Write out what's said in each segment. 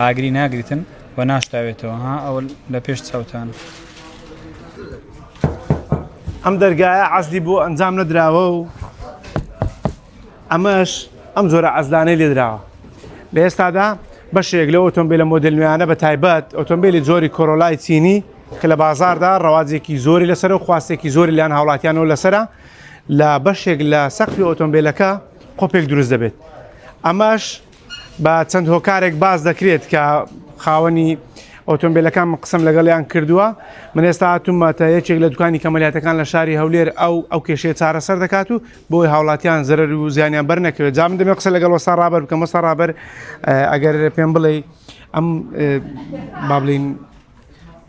ئاگری ناگریتن و ناشتاوێتەوە ها ئەوە لە پێش چاوتان. ئەم دەرگایە عەزلی بۆ ئەنجام نەدراوە و ئەمەش ئەم زۆرە عەزلانەی لێدراوە. لە ئێستادا بەشێک لە ئۆتۆمبیلە مۆدل نوێیانە بە تایبەت ئۆتۆمبیلی جۆری کۆرۆلای چینی کە لە بازاردا ڕەواجێکی زۆری لەسەر و خواستێکی زۆری لیان هاوڵاتیانەوە لەسرە لە بەشێک لە سەقفی ئۆتۆمبیلەکە قۆپێک دروست دەبێت. ئەمەش بە چەند هۆکارێک باز دەکرێت کە خاوەنی ئۆتۆمبیلەکان قسم لەگەڵیان کردووە. من ئێستا هاتوومەتە یەکێک لە دوکانی کەمەلیاتەکان لە شاری هەولێر ئەو کێشەیە چارەسەر دەکات و بۆی هاوڵاتیان زەرەر و زیانیان بەرنەکەوێت. جا من دەمێ قسە لەگەڵ وەستا ڕابەر بکەم. وەستا ڕابەر ئەگەر پێم بڵێ ئەم با بڵین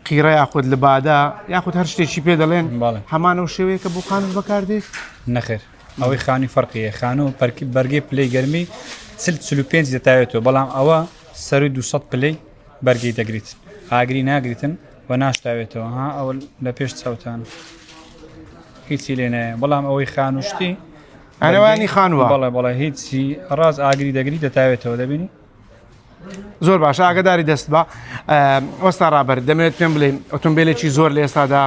قیرە یاخود لە بادا یاخود هەر شتێکی پێ دەڵێن هەمانە شێوەیە کە بۆ خانوش بەکاردێت؟ نەخێر، ئەوەی خانی فەرقیە. خانوو بەرگی پلەی گەرمی 45 دەتاوێتەوە، بەڵام ئەوە سەروی 200 پلەی بەرگی دەگریت. ئاگری ناگریتن و ناشتاوێتەوە ها ئەوە لە پێش چاوتان هیچی لێ نایە. بەڵام ئەوەی خانوشتی ئەنەوانی خانووە بەڵێ هیچی ڕاز ئاگری دەگری دەتاوێتەوە. دەبینی زۆر باشە ئاگداری دەست بە. وەستا ڕابەر دەمێت پێم بڵێ ئۆتۆمبیلێکی زۆر لە ئێستادا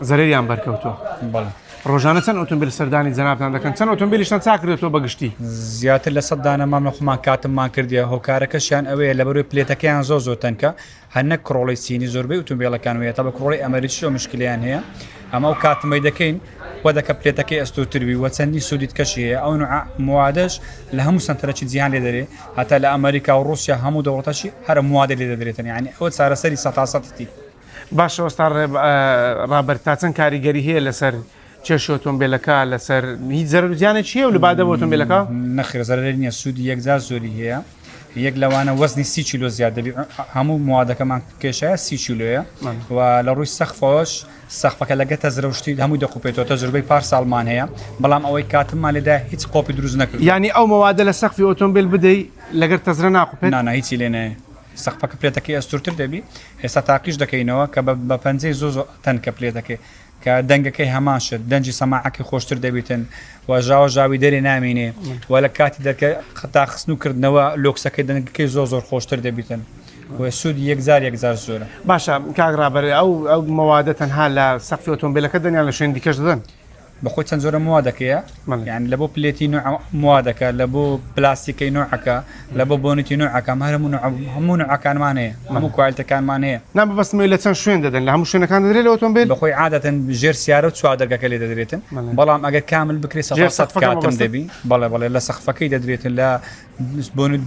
زەرێریان بەرکەوتووە. بەڵێ ڕۆژانە چەند ئۆتۆمبیل سەردانی جەنابتان دەکەن؟ چەند ئۆتۆمبیلیشتان چاکردێتەوە بەگشتی؟ زیاتر لە 100 دانە مام نەخۆمان کاتممان کردیە. هۆکارەکەشیان ئەوەیە لە بەروی پلێتەکەیان زۆر تەنکە، هەنە کڕۆڵی چینی زۆربەی ئۆتۆمبیلەکان وێت تا بە کڕۆڵی ئەمریکی مشکلیان هەیە. ئەمە و کاتمەی دەکەین وە دەکە پلێتەکەی ئەستوتروی وە چەندی سوودیت کەشی هەیە. ئەو موادەش لە هەموو سنتەرەکی جیهان لێ دەرێت، هەتا لە ئەمریکا و رووسیا هەموو دەوڵەتەشی هەرە موادە لێ دەدرێتن. یعنی ئەوە چارەسەری 100%تی. باشە وەستا ڕابەر تا چەند کاریگەری هەیە لەسەر چێشی ئۆتۆمبیلەکە، لەسەر هیچ زەرەر و زیانێکی هەیە و لە بادە بۆ ئۆتۆمبیلەکە؟ نەخێر زەرەر نییە. سوودی یەکجار زۆری هەیە. یەک لەوانە وەزنی 30 کیلۆ زیاد دەبێت. هەموو موادەکەمان کێشەیە 30 کیلۆیە و لە ڕووی سەقفەوەش سەقفەکە لەگەتە زرەوشتی هەمووی دەقوپێتەوە. تەجروبەی پار ساڵمان هەیە، بەڵام ئەوەی کاتممان لێدا هیچ قۆپی دروست نەکرد. یعنی ئەو موادە لە سەقفی ئۆتۆمبیل بدەی لەگەر تەزرە ناقوپێت؟ نانە هیچی لێ نایە. سەقفەکە پلێتەکەی ئەستورتر دەبی. ئێستا تاقیش دەکەینەوە کە بە پەنجەی زۆر تەنکە پلێتەکەی کە دەنگەکەی هەماشت دەنجی سەماعەکەی خۆشتر دەبیتن و ژاوی دەرێ نامینێ و لە کاتی دەکە ختا خستن و کردنەوە لۆکسەکەی دەنگەکەی زۆر خۆشتر دەبیتن و سوودی یەکجار زۆرە. باشە کاک ڕابەر ئەو موادە تەنها لە سەقفی ئۆتۆمبیلەکە دەنیان لە شوێن دیکەش دەدەن؟ بەخۆی چەند زۆرە موادەکەیە، یعنی لە بۆ پلێتی موادەکە، لە بۆ پلاستیکەی نوعەکە، لە بۆ بۆنیتی نوعەکە، هەموو نوعەکانمان هەیە، هەموو کوالتەکانمان هەیە. نابەستمەوەی لە چەند شوێن دەدەن؟ لە هەموو شوێنەکان دەدرێت لە ئۆتۆمبیل؟ بەخۆی عادەتەن ژێر سیارە و چوادەرگەکە لێ دەدرێتن، بەڵام ئەگەر کامل بکرێت 100% کاتم دەبی. بەڵێ لە سەقفەکەی دەدرێتن، لە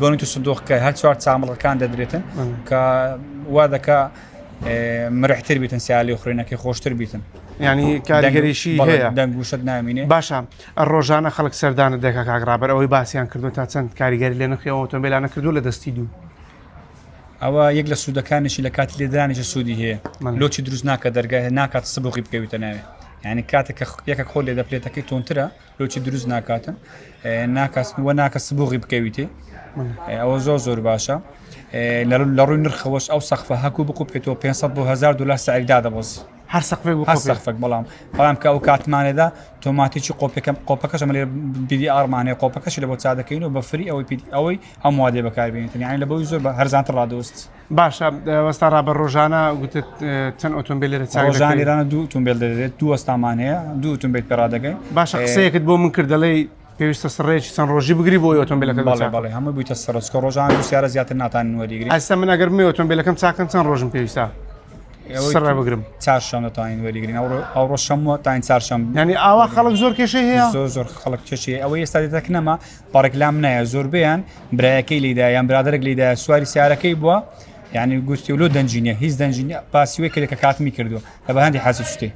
بۆنیت و سندوقەکە هەر چوار چامەڵەکان دەدرێتن کە وا دەکا مرحتر بیتن، سیالی خوێنەکەی خۆشتر بیتن. ینی کاریگەریشی هەیە، دەنگوشت نامینێ. باشە ڕۆژانە خەڵک سەردانە دەکە کاک ڕابەر ئەوەی باسییان کردو تا چەند کاریگەری لێ نرخی ئۆتۆمبیلانە کردو لە دەستی دوو. ئەوە یەک لە سوودەکانشی لە کاتی لێدرانیشە سوودی هەیە. لۆچی دروست ناکە دەرگای ناکات سبوقی بکەویتە ناوێ. یعنی کاتێک یەکە خۆ لێ دەپلێتەکەی تۆنترە لۆچی دروست ناکاتن ناکە سبوقی بکەویتێ. ئەوە زۆر باشە. لە ڕووی نرخەوەش ئەو سەقفە هەکو بقوپێتەوە 500 بۆ 1000 دلار سعیدا دەبەزی. هەر سەقفێک بەڵام کە ئەو کاتمانێدا تۆماتیکی قۆپەکەش ئەمە لێ PDR-مانەیە قۆپەکەشی لە بۆ چادەکەین و بە فری ئەوەی هەموو وادێ بەکاربێنێتن. یعنی لە بۆی زۆر بە هەرزانتر ڕادۆست. باشە وەستا ڕابەر ڕۆژانە گوتت چەند ئۆتۆمبیل لێرە چاک دەکەیت؟ ڕۆژانە ئێرانە 2 ئۆتۆمبیل دەدرێت، 2 وەستامان هەیە، 2 ئۆتۆمبیل پێ ڕادەکەین. باشە قسەیەکت بۆ من کرد دەڵێ پێویستە سڕێکی چەند ڕۆژی بگری بۆ ئۆتۆمبیلەکە؟ بەڵێ هەموو بوویتە سەرچکە ڕۆژان و سیارە زیاتر ناتوانین وەریگرین. ئەستا من ئەگەر من ئۆتۆمبیلەکەم چاکەم چەند ڕۆژم پێویستە سڕێ بگرم؟ 4 شەمە دەتوانین وەریگرین. ئەو ڕۆژ شەمووە تا 4 شەم. یعنی ئاوا خەڵک زۆر کێشەی هەیە؟ زۆر خەڵک کێشەیە. ئەوەی ئێستا دەتەکنەمە پاڕێکلام نایە، زۆربەیان برایەکەی لێدایە یان برادرێک لێدایە سواری سیارەکەی بووە، یعنی گوستی و لۆ دەنجینە هیچ دەنجینە پاسیوەی کرد کە کاتمی کردو لە بەهەندی حەزی شتێ.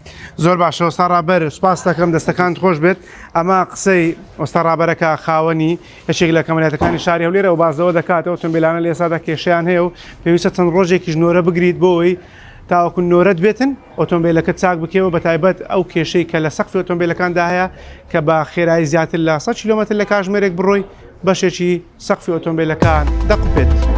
زۆر باشە وەستا ڕابەر سوپاس دەکەم، دەستەکانت خۆش بێت. ئەمە قسەی وەستا ڕابەرەکە خاوەنی یەکێک لە کەمەلیاتەکانی شاری هەولێرە و بازەوە دەکات ئۆتۆمبیلانە لە ئێستادا کێشەیان هەیە و پێویستە چەند ڕۆژێکیش نۆرە بگریت بۆەوەی تاوەکو نۆرەت بێتن ئۆتۆمبیلەکە چاک بکەوە، بە تایبەت ئەو کێشەی کە لە سەقفی ئۆتۆمبیلەکاندا هەیە کە بە خێرایی زیاتر لە 100 کیلۆمەتر لە کاتژمێرێک بڕۆی بەشێکی سەقفی ئۆتۆمبیلەکان دەقوپێت.